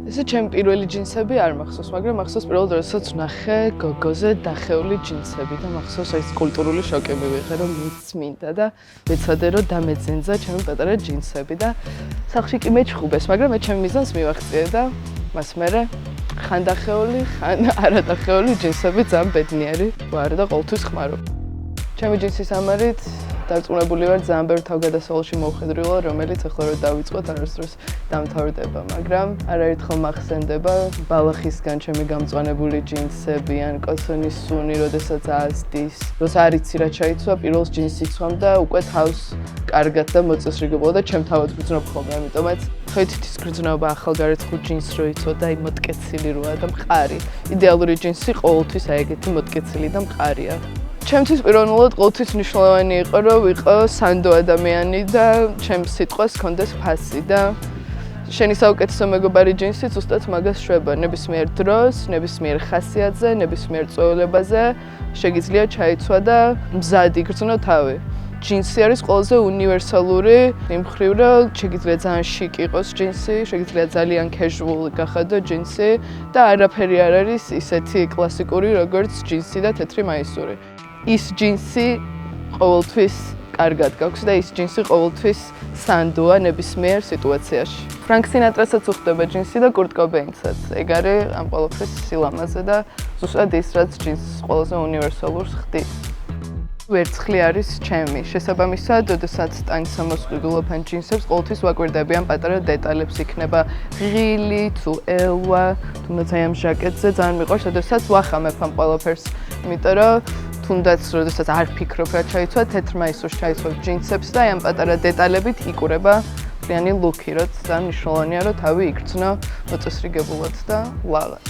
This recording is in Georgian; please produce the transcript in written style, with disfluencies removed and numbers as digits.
ესე ჩემი პირველი ჯინსები არ მახსოვს, მაგრამ მახსოვს პირველ დროსაც ვნახე გოგოზე დახეული ჯინსები და მახსოვს ეს კულტურული შოკი მივიღე, რომ მეც მინდა და მეცადე რომ დამეძენძა ჩემი პატარა ჯინსები და სახლში კი მეჩხუბეს, მაგრამ მე ჩემი მიზანს მივაღწიე და მას მერე ხან დახეული, ხან არადახეული ჯინსები ძალიან ბედნიერი ვარ და ყოველთვის ხმარო. ჩემი ჯინსის ამარით დარწმუნებული ვარ ძალიან ბევრ თავგადასავალში მოვხედრილა, რომელიც ახლა რომ დავიწყოთ არასდროს დამთავრდება, მაგრამ არაერთხელ მახსენდება ბალახისგან ჩემი გამწვანებული ჯინსები ან კოსონის სუნი, როდესაც ასდის, როცა არ იცი რა ჩაიცვა, პირველს ჯინსს იცვამ და უკვე თავს კარგად და მოწესრიგებულად და ჩემ თავად გრძნობ ხოლმე, ამიტომაც ხეთითის გრძნობა ახალგარეცხულ ჯინსს რო იცვა და აი მოტკეცილი როა და მყარი. იდეალური ჯინსი ყოველთვის აი ეგეთი მოტკეცილი და მყარია. ჩემთვის პიროვნულად ყოველთვის მნიშვნელოვანი იყო, რომ ვიყო სანდო ადამიანი და ჩემს სიტყვას ჰქონდეს ფასი და შენი საუკეთესო მეგობარი ჯინსი ზუსტად მაგას შვება. ნებისმიერ დროს, ნებისმიერ ხასიათზე, ნებისმიერ წვეულებაზე შეგიძლია ჩაიცვა და მზად იგრძნო თავი. ჯინსი არის ყველაზე უნივერსალური იმ მხრივ, რომ შეგიძლია ძალიან შიკ იყოს ჯინსი, შეგიძლია ძალიან casual გახადო ჯინსი და არაფერი არ არის ისეთი კლასიკური, როგორც ჯინსი და თეთრი მაისური. ის ჯინსი ყოველთვის კარგად გაქვს და ის ჯინსი ყოველთვის სანდოა ნებისმიერ სიტუაციაში. ფრანკ სინატრასაც უხდება ჯინსი და კურტ კობეინსაც. ეგ არის ამ ყველაფრის სილამაზე და ზუსტად ის, რაც ჯინსს ყველაზე უნივერსალურს ხდის. ვერცხლი არის ჩემი. შესაბამისად, როდესაც ტანს ამოსყიდულობ ან ჯინსებს, ყოველთვის ვაკვირდები ამ პატარა დეტალებს, იქნება ღილი თუ ელვა, თუნდაც აი ამ ჟაკეტზე ძალიან მიყვარს, როდესაც ვახამებ ამ ყველაფერს, იმიტომ რომ თუნდაც როდესაც არ ფიქრობ რა ჩაიცვა, თეთრ მაისურს ჩაიცვებ ჯინსებს და აი ამ პატარა დეტალებით იკურება მთლიანი ლუკი, რაც ძალიან მნიშვნელოვანია, რომ თავი იგრძნო მოწესრიგებულად და ლაღად.